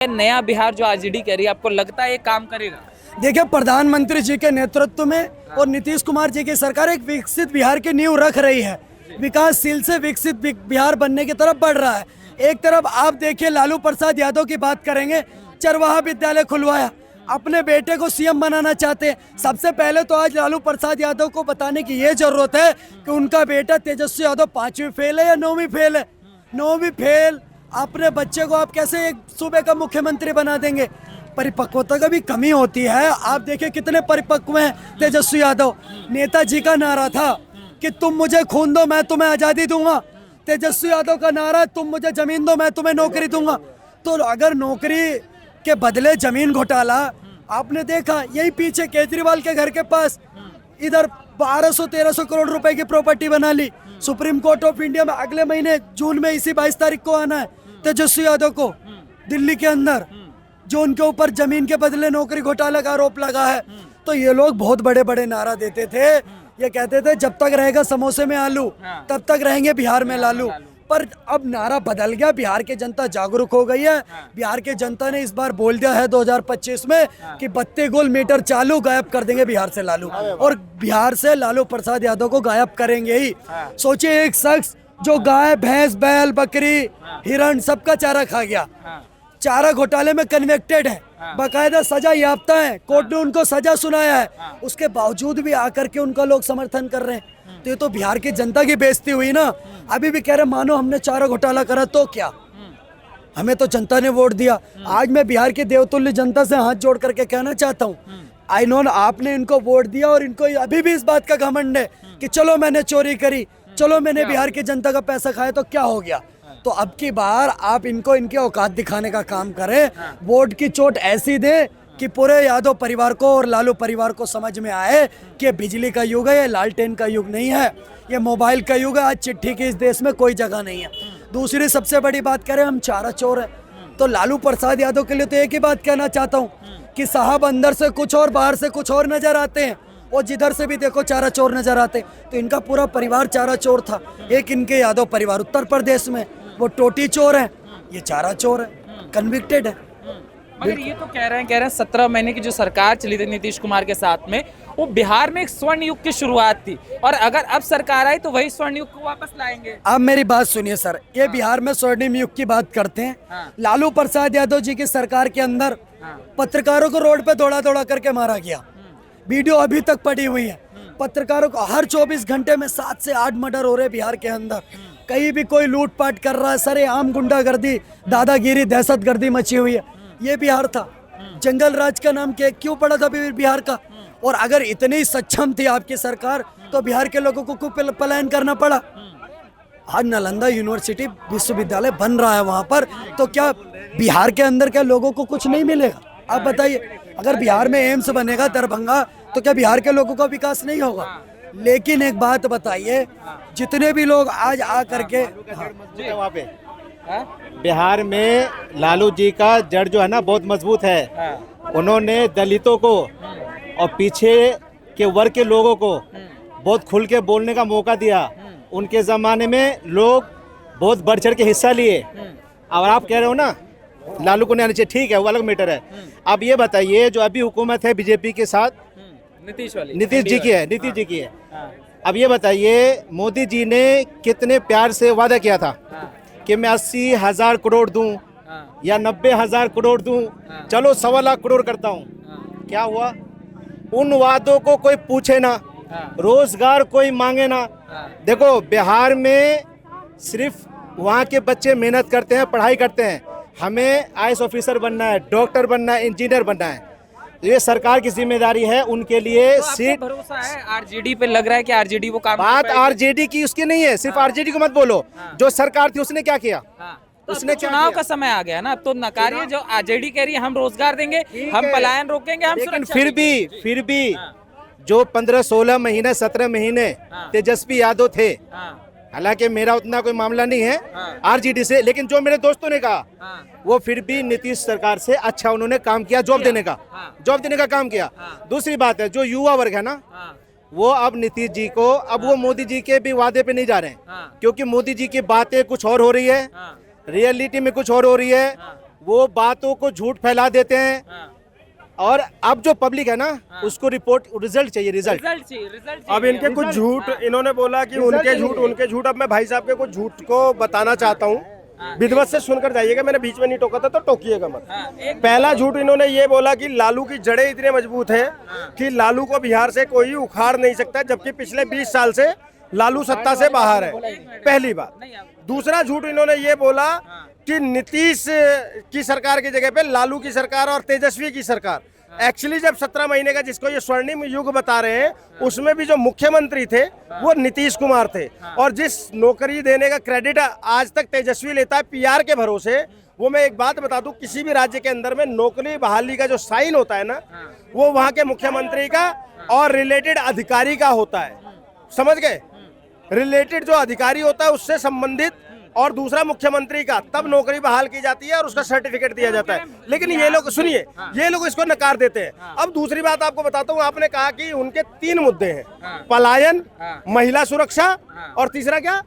नया बिहार जो आरजेडी कह रही है, आपको लगता है ये काम करेगा? देखिए, प्रधानमंत्री जी के नेतृत्व में और नीतीश कुमार जी की सरकार एक विकसित बिहार की नींव रख रही है। विकासशील से विकसित बिहार बनने की तरफ बढ़ रहा है। एक तरफ आप देखिए, लालू प्रसाद यादव की बात करेंगे, चरवाहा विद्यालय खुलवाया, अपने बेटे को सीएम बनाना चाहते हैं। सबसे पहले तो आज लालू प्रसाद यादव को बताने की ये जरूरत है कि उनका बेटा तेजस्वी यादव 5वीं फेल है या 9वीं फेल है। 9वीं फेल अपने बच्चे को आप कैसे एक सूबे का मुख्यमंत्री बना देंगे? परिपक्वता का भी कमी होती है। आप देखिए कितने परिपक्व हैं तेजस्वी यादव। नेताजी का नारा था कि तुम मुझे खून दो मैं तुम्हें आज़ादी दूंगा। तेजस्वी यादव का नारा तुम मुझे जमीन दो मैं तुम्हें नौकरी दूंगा। तो अगर नौकरी के बदले जमीन घोटाला आपने देखा, यही पीछे केजरीवाल के घर के पास इधर 1200-1300 करोड़ रुपए की प्रॉपर्टी बना ली। सुप्रीम कोर्ट ऑफ इंडिया में अगले महीने जून में इसी 22 तारीख को आना है तेजस्वी यादव को दिल्ली के अंदर, जो उनके ऊपर जमीन के बदले नौकरी घोटाला का आरोप लगा है। तो ये लोग बहुत बड़े बड़े नारा देते थे, ये कहते थे जब तक रहेगा समोसे में आलू तब तक रहेंगे बिहार में लालू। पर अब नारा बदल गया, बिहार की जनता जागरूक हो गई है। बिहार की जनता ने इस बार बोल दिया है 2025 में कि 32 गोल मीटर चालू गायब कर देंगे बिहार से लालू, और बिहार से लालू प्रसाद यादव को गायब करेंगे ही। सोचिए, एक शख्स जो गाय भैंस बैल बकरी हिरण सबका चारा खा गया, चारा घोटाले में कन्विक्टेड है, बाकायदा सजा याफ्ता है, कोर्ट ने उनको सजा सुनाया है, उसके बावजूद भी आकर के उनका लोग समर्थन कर रहे हैं। तो ये तो बिहार की जनता की बेइज्जती हुई ना। अभी भी कह रहे मानो हमने चारा घोटाला करा तो क्या, हमें तो जनता ने वोट दिया। आज मैं बिहार की देवतुल्य जनता से हाथ जोड़ करके कहना चाहता हूँ, आई नो आपने इनको वोट दिया और इनको अभी भी इस बात का घमंड है कि चलो मैंने चोरी करी, चलो मैंने बिहार की जनता का पैसा खाया तो क्या हो गया। तो अब की बार आप इनको इनके औकात दिखाने का काम करें, वोट की चोट ऐसी दे कि पूरे यादव परिवार को और लालू परिवार को समझ में आए कि ये बिजली का युग है, ये लालटेन का युग नहीं है, ये मोबाइल का युग है। आज चिट्ठी की इस देश में कोई जगह नहीं है। दूसरी सबसे बड़ी बात करें, हम चारा चोर हैं, तो लालू प्रसाद यादव के लिए तो एक ही बात कहना चाहता हूँ कि साहब अंदर से कुछ और बाहर से कुछ और नजर आते हैं, और जिधर से भी देखो चारा चोर नजर आते। तो इनका पूरा परिवार चारा चोर था। एक इनके यादव परिवार उत्तर प्रदेश में, वो टोटी चोर है, ये चारा चोर है, कन्विक्टेड है। मगर ये तो कह रहे हैं 17 महीने की जो सरकार चली थी नीतीश कुमार के साथ में, वो बिहार में एक स्वर्ण युग की शुरुआत थी, और अगर अब सरकार आई तो वही स्वर्ण युग को वापस लाएंगे। अब मेरी बात सुनिए सर, ये बिहार में स्वर्णिम युग की बात करते हैं। लालू प्रसाद यादव जी की सरकार के अंदर पत्रकारों को रोड पे दौड़ा दौड़ा करके मारा गया, वीडियो अभी तक पड़ी हुई है। पत्रकारों को हर 24 घंटे में 7 से 8 मर्डर हो रहे बिहार के अंदर। कहीं भी कोई लूटपाट कर रहा है, सरेआम गुंडागर्दी, दादागिरी, दहशतगर्दी मची हुई है। ये बिहार था। जंगल राज का नाम क्यों पड़ा था बिहार का? और अगर इतनी सक्षम थी आपकी सरकार तो बिहार के लोगों को क्यों पलायन करना पड़ा? आज नालंदा यूनिवर्सिटी विश्वविद्यालय बन रहा है वहाँ पर, तो क्या बिहार के अंदर क्या लोगों को कुछ नहीं मिलेगा? आप बताइए, अगर बिहार में एम्स बनेगा दरभंगा तो क्या बिहार के लोगों का विकास नहीं होगा? लेकिन एक बात बताइए, जितने भी लोग आज आ करके वहाँ पे बिहार में लालू जी का जड़ जो है ना बहुत मजबूत है। उन्होंने दलितों को और पीछे के वर्ग के लोगों को बहुत खुल के बोलने का मौका दिया। उनके ज़माने में लोग बहुत बढ़ चढ़ के हिस्सा लिए। और आप कह रहे हो ना लालू को नहीं आना चाहिए, ठीक है, वो अलग मैटर है। अब ये बताइए, जो अभी हुकूमत है बीजेपी के साथ, नीतीश जी की है। अब ये बताइए, मोदी जी ने कितने प्यार से वादा किया था कि मैं 80,000 करोड़ दूं या 90,000 करोड़ दूं, चलो 1.25 लाख करोड़ करता हूं। क्या हुआ? उन वादों को कोई पूछे ना, रोजगार कोई मांगे ना। देखो, बिहार में सिर्फ वहाँ के बच्चे मेहनत करते हैं, पढ़ाई करते हैं। हमें आईएएस ऑफिसर बनना है, डॉक्टर बनना है, इंजीनियर बनना है। ये सरकार की जिम्मेदारी है उनके लिए। तो सीट भरोसा है आरजेडी पे? लग रहा है कि आरजेडी वो काम बात आरजेडी की उसकी नहीं है, सिर्फ आरजेडी को मत बोलो। जो सरकार थी उसने क्या किया? तो उसने चुनाव का समय आ गया ना, अब तो नकारिए। जो आरजेडी कह रही है हम रोजगार देंगे, हम पलायन रोकेंगे, हम सुरक्षा देंगे। फिर भी जो 15-16 महीने 17 महीने तेजस्वी यादव थे, हालांकि मेरा उतना कोई मामला नहीं है आरजेडी से, लेकिन जो मेरे दोस्तों ने कहा वो फिर भी नीतीश सरकार से अच्छा उन्होंने काम किया, जॉब देने का काम किया। दूसरी बात है, जो युवा वर्ग है ना, वो अब नीतीश जी को, अब वो मोदी जी के भी वादे पे नहीं जा रहे हैं, क्योंकि मोदी जी की बातें कुछ और हो रही है, रियलिटी में कुछ और हो रही है। वो बातों को झूठ फैला देते हैं। हाँ, और अब जो पब्लिक है ना, उसको रिजल्ट चाहिए, रिजल्ट। रिजल्ट चाहिए, रिजल्ट अब चाहिए। इनके कुछ झूठ, इन्होंने बोला कि उनके झूठ। अब मैं भाई साहब के कुछ झूठ को बताना चाहता हूँ, विधिवत से सुनकर जाइएगा। मैंने बीच में नहीं टोका था तो टोकिएगा मत। हाँ, एक पहला झूठ इन्होंने ये बोला कि लालू की जड़ें इतने मजबूत हैं कि लालू को बिहार से कोई उखाड़ नहीं सकता, जबकि पिछले 20 साल से लालू सत्ता से बाहर है। पहली बात। दूसरा झूठ इन्होंने ये बोला कि नीतीश की सरकार की जगह पे लालू की सरकार और तेजस्वी की सरकार। एक्चुअली जब 17 महीने का जिसको ये स्वर्णिम युग बता रहे हैं, उसमें भी जो मुख्यमंत्री थे वो नीतीश कुमार थे। और जिस नौकरी देने का क्रेडिट आज तक तेजस्वी लेता है पीआर के भरोसे, वो मैं एक बात बता दूं, किसी भी राज्य के अंदर में नौकरी बहाली का जो साइन होता है ना, वो वहाँ के मुख्यमंत्री का और रिलेटेड अधिकारी का होता है। समझ गए? रिलेटेड जो अधिकारी होता है उससे संबंधित, और दूसरा मुख्यमंत्री का, तब नौकरी बहाल की जाती है और उसका सर्टिफिकेट दिया जाता है। लेकिन ये लोग, सुनिए, ये लोग इसको नकार देते हैं। अब दूसरी बात आपको बताता हूँ, आपने कहा कि उनके 3 मुद्दे हैं, पलायन, महिला सुरक्षा और तीसरा क्या?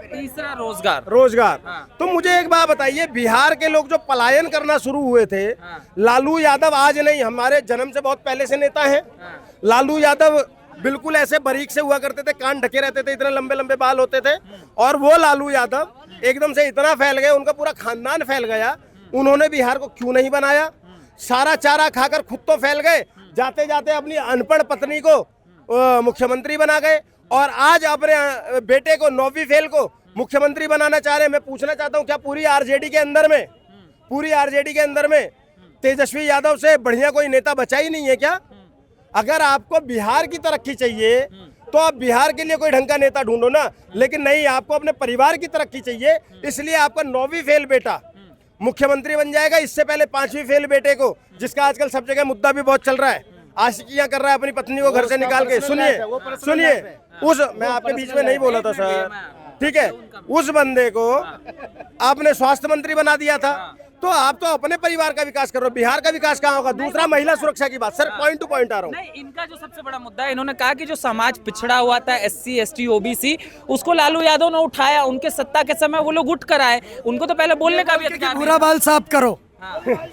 तीसरा रोजगार। रोजगार। तो मुझे एक बात बताइए, बिहार के लोग जो पलायन करना शुरू हुए थे, लालू यादव आज नहीं, हमारे जन्म से बहुत पहले से नेता है। लालू यादव बिल्कुल ऐसे बारीक से हुआ करते थे, कान ढके रहते थे, इतने लंबे लंबे बाल होते थे, और वो लालू यादव एकदम से इतना फैल गए, उनका पूरा खानदान फैल गया। उन्होंने बिहार को क्यों नहीं बनाया? सारा चारा खाकर खुद तो फैल गए, जाते जाते अपनी अनपढ़ पत्नी को मुख्यमंत्री बना गए, और आज अपने बेटे को 9वीं फेल को मुख्यमंत्री बनाना चाह रहे हैं। मैं पूछना चाहता हूँ, क्या पूरी आरजेडी के अंदर में तेजस्वी यादव से बढ़िया कोई नेता बचा ही नहीं है क्या? अगर आपको बिहार की तरक्की चाहिए तो आप बिहार के लिए कोई ढंग का नेता ढूंढो ना, लेकिन नहीं, आपको अपने परिवार की तरक्की चाहिए, इसलिए आपका 9वीं फेल बेटा मुख्यमंत्री बन जाएगा। इससे पहले 5वीं फेल बेटे को, जिसका आजकल सब जगह मुद्दा भी बहुत चल रहा है, आशिकियां कर रहा है अपनी पत्नी को घर से निकाल के। सुनिए, मैं आपके बीच में नहीं बोला था सर, ठीक है? उस बंदे को आपने स्वास्थ्य मंत्री बना दिया था, तो आप तो अपने परिवार का विकास कर रहे हो, बिहार का विकास कहाँ होगा? दूसरा, महिला सुरक्षा की बात। सर, पॉइंट टू पॉइंट आ रहा हूँ। नहीं, इनका जो सबसे बड़ा मुद्दा है, इन्होंने कहा कि जो समाज पिछड़ा हुआ था, SC ST OBC, उसको लालू यादव ने उठाया। उनके सत्ता के समय वो लोग उठ कर आए, उनको तो पहले बोलने का भी अधिकार नहीं। भूरा बाल साफ करो,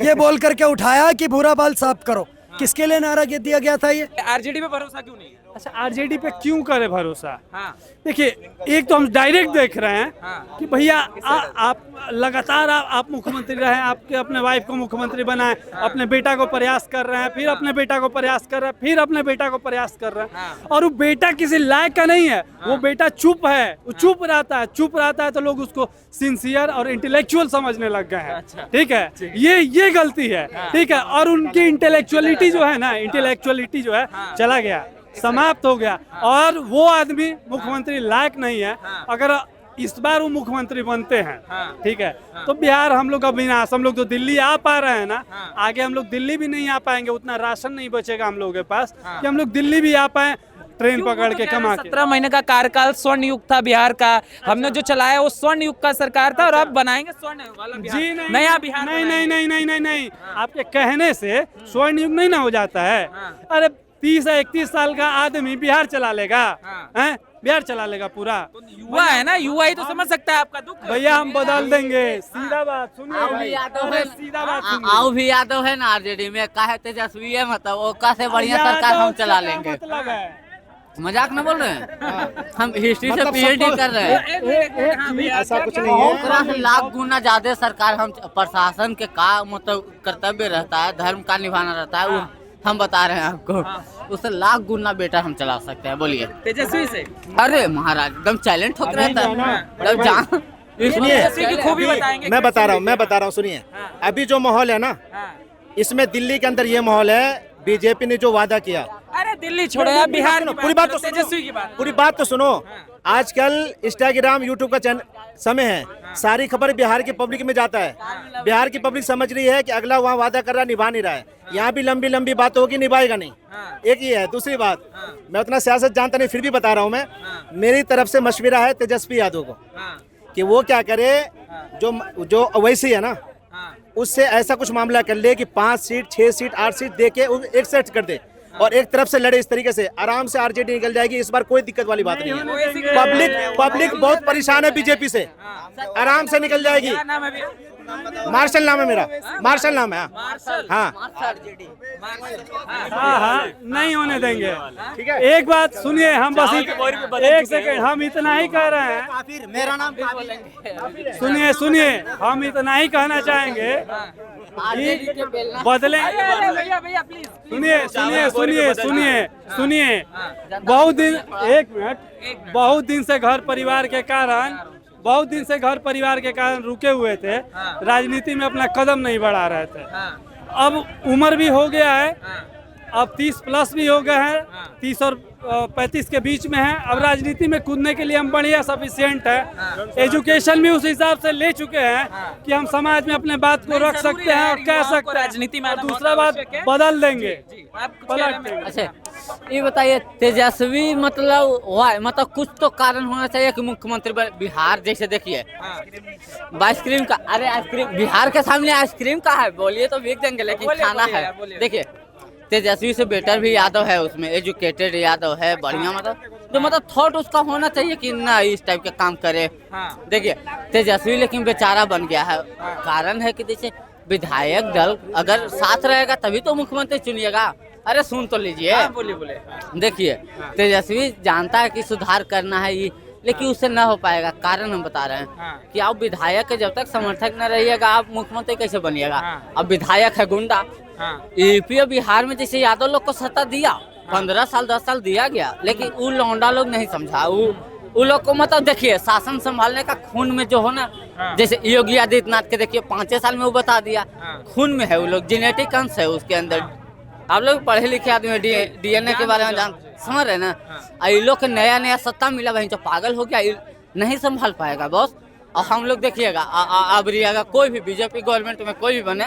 ये बोल करके उठाया कि भूरा बाल साफ करो। किसके लिए नारा दिया गया था ये? आरजेडी पे भरोसा क्यों नहीं है? अच्छा, आरजेडी पे क्यों करे भरोसा? हाँ, देखिए, एक तो हम डायरेक्ट देख रहे हैं हाँ। कि भैया आप लगातार आप मुख्यमंत्री रहे, आपके अपने वाइफ को मुख्यमंत्री बनाए, अपने बेटा को प्रयास कर रहे हैं, फिर अपने बेटा को प्रयास कर रहे हैं, फिर अपने बेटा को प्रयास कर रहे हैं, और वो बेटा किसी लायक का नहीं है। वो बेटा चुप है, वो चुप रहता है तो लोग उसको सिंसियर और इंटेलेक्चुअल समझने लग गए हैं। ठीक है, ये गलती है। ठीक है, और उनकी इंटेलेक्चुअलिटी जो है ना, इंटेलेक्चुअलिटी जो है चला गया, समाप्त हो गया, और वो आदमी मुख्यमंत्री लायक नहीं है। अगर इस बार वो मुख्यमंत्री बनते हैं, ठीक है, तो बिहार हम लोग का विनाश। हम लोग तो दिल्ली आ पा रहे हैं ना, आगे हम लोग दिल्ली भी नहीं आ पाएंगे, उतना राशन नहीं बचेगा हम लोगों के पास कि हम लोग दिल्ली भी आ पाए ट्रेन पकड़ के कमा के। 17 महीने का कार्यकाल स्वर्ण युग था बिहार का, हमने जो चलाया वो स्वर्ण युग का सरकार था, और अब बनाएंगे स्वर्ण वाला बिहार, जी नहीं, नया बिहार। नहीं, आपके कहने से स्वर्ण युग नहीं ना हो जाता है। अरे 30-31 साल का आदमी बिहार चला लेगा, हैं? बिहार चला लेगा पूरा। युवा है ना, युवा ही तो समझ सकता है आपका दुख। भैया हम बदल देंगे, सीधा बात सुनिए। आओ भी यादव है ना आरजेडी में, काहे तेजस्वी है, मतलब वो कैसे बढ़िया सरकार हम चला लेंगे। मजाक न बोल रहे हैं, हम हिस्ट्री से PhD कर रहे हैं। ऐसा कुछ नहीं है। ओकरा से लाख गुना ज्यादा सरकार हम प्रशासन के का मतलब कर्तव्य रहता है, धर्म का निभाना रहता है, वो हम बता रहे हैं आपको। उससे लाख गुना बेटर हम चला सकते हैं। बोलिए। तेजस्वी से? अरे महाराज एकदम चैलेंज ठोक रहता है। तेजस्वी की खूबी बताएंगे। मैं बता रहा हूँ, सुनिए। अभी जो माहौल है ना, इसमें दिल्ली के अंदर ये माहौल है, बीजेपी ने जो वादा किया। अरे दिल्ली छोड़ो यार, बिहार की पूरी बात तो सुनो, तेजस्वी की बात, पूरी बात तो सुनो। आजकल इंस्टाग्राम यूट्यूब का समय है, सारी खबर बिहार की पब्लिक में जाता है। बिहार की पब्लिक समझ रही है कि अगला वहाँ वादा कर रहा, निभा नहीं रहा है। यहाँ भी लंबी लंबी बात होगी, निभाएगा नहीं। एक ही है। दूसरी बात, मैं उतना सियासत जानता नहीं, फिर भी बता रहा हूँ मैं। मेरी तरफ से मशवरा है तेजस्वी यादव को कि वो क्या करे, जो अवैसी है ना, उससे ऐसा कुछ मामला कर ले कि 5 सीट 6 सीट 8 सीट दे के एक सेट कर दे, और एक तरफ से लड़े। इस तरीके से आराम से आरजेडी निकल जाएगी। इस बार कोई दिक्कत वाली बात नहीं है। पब्लिक बहुत परेशान है बीजेपी से, आराम से निकल जाएगी। मार्शल नाम है मेरा, मार्शल नाम है। हाँ हाँ हाँ, नहीं होने देंगे। एक बात सुनिए, हम बस एक सेकंड, हम इतना ही कह रहे हैं। मेरा नाम सुनिए सुनिए, हम इतना ही कहना चाहेंगे कि बदले। भैया भैया प्लीज सुनिए सुनिए सुनिए सुनिए सुनिए, बहुत दिन, एक मिनट, बहुत दिन से घर परिवार के कारण रुके हुए थे, राजनीति में अपना कदम नहीं बढ़ा रहे थे। अब उम्र भी हो गया है, अब 30 प्लस भी हो गए हैं, 30 और 35 के बीच में है। अब राजनीति में कूदने के लिए हम बढ़िया सफिशिएंट है, एजुकेशन भी उस हिसाब से ले चुके हैं कि हम समाज में अपने बात को रख सकते हैं और कह सकते हैं। राजनीति में दूसरा बात बदल देंगे, पलट देंगे। अच्छा ये बताइए, तेजस्वी मतलब कुछ तो कारण होना चाहिए कि मुख्यमंत्री बिहार जैसे देखिए आइसक्रीम का, अरे आइसक्रीम बिहार के सामने आइसक्रीम का है, बोलिए तो बिक देंगे, लेकिन खाना है। देखिए तेजस्वी से बेटर भी यादव है, उसमें एजुकेटेड यादव है, बढ़िया मतलब थॉट उसका होना चाहिए कि ना इस टाइप के काम करे। देखिए तेजस्वी लेकिन बेचारा बन गया है, कारण है कि जैसे विधायक दल अगर साथ रहेगा तभी तो मुख्यमंत्री चुनिएगा। अरे सुन तो लीजिए, बोलिए। देखिए तेजस्वी जानता है कि सुधार करना है ये, लेकिन उससे न हो पाएगा। कारण हम बता रहे हैं कि आप विधायक के जब तक समर्थक न रहिएगा आप मुख्यमंत्री कैसे बनिएगा। अब विधायक है गुंडा, यूपी बिहार में जैसे यादव लोग को सत्ता दिया, 15 साल 10 साल दिया गया, लेकिन वो लौंडा लोग नहीं समझा। वो लोग को मतलब देखिए शासन संभालने का खून में जो हो ना, जैसे योगी आदित्यनाथ के देखिए 5 साल में वो बता दिया, खून में है वो लोग, जेनेटिक अंश है उसके अंदर। आप लोग पढ़े लिखे आदमी डीएनए के बारे में समझ रहे ना। ये लोग के नया नया सत्ता मिला, वहीं जो पागल हो गया, नहीं संभाल पाएगा बॉस। और हम लोग देखिएगा अब अगर कोई भी बीजेपी गवर्नमेंट में कोई भी बने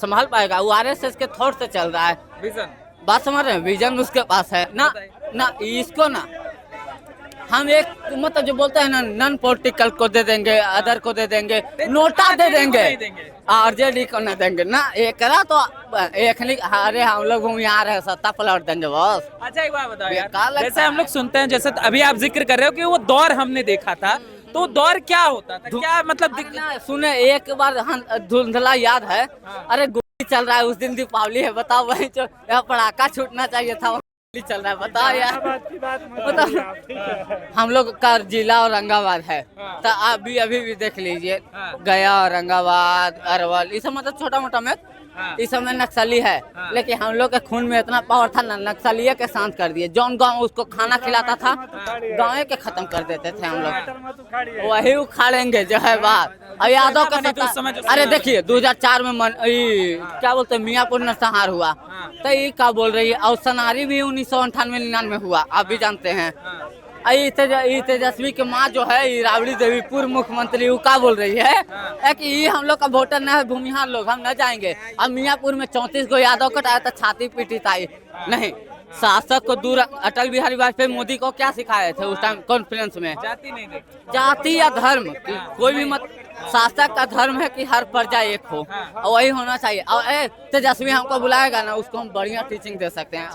संभाल पाएगा। वो आरएसएस के थॉट से चल रहा है, बात समझ रहे हैं, विजन उसके पास है ना इसको ना हम एक मतलब जो बोलते हैं ना नॉन पॉलिटिकल को दे देंगे, अदर को दे देंगे, नोटा दे देंगे, आरजेडी को न देंगे ना। एक तो अरे हम लोग यहाँ रहे सत्ता पलट देंगे बस। अच्छा एक बात बताओ, जैसे हम लोग सुनते हैं, जैसे अभी आप जिक्र कर रहे हो कि वो दौर हमने देखा था, तो दौर क्या होता था, क्या मतलब सुने एक बार धुंधला याद है, अरे गोली चल रहा है, उस दिन दीपावली है, बताओ वही जो पटाखा छूटना चाहिए था, चल रहा है, बताओ यार। बताओ हम लोग का जिला औरंगाबाद है, तो अभी भी देख लीजिए, गया औरंगाबाद अरवल ये सब मतलब छोटा मोटा में इस समय नक्सली है, लेकिन हम लोग के खून में इतना पावर था ना, नक्सलिया के शांत कर दिए। जौन गांव उसको खाना खिलाता था गाँव के खत्म कर देते थे हम लोग, वही उखाड़ेंगे जो है बात। अब यादव का सत्ता, अरे देखिए 2004 में क्या बोलते मियाँपुर नरसंहार हुआ, तो ये क्या बोल रही है, और सनारी भी 1998-99 हुआ, आप भी जानते हैं। तेजस्वी के माँ जो है राबड़ी देवी पूर्व मुख्यमंत्री, वो क्या बोल रही है कि ये हम लोग का वोटर न है, भूमिहार लोग, हम न जाएंगे। अब मियाँपुर में 34 को यादव कटाया था, छाती पीटी था नहीं। शासक को दूर, अटल बिहारी वाजपेयी मोदी को क्या सिखाए थे उस टाइम कॉन्फ्रेंस में, जाति नहीं देखी, जाति या धर्म कोई भी मत, शासक का धर्म है कि हर प्रजा एक हो, और वही होना चाहिए। और तेजस्वी हमको बुलाएगा ना, उसको हम बढ़िया टीचिंग दे सकते हैं।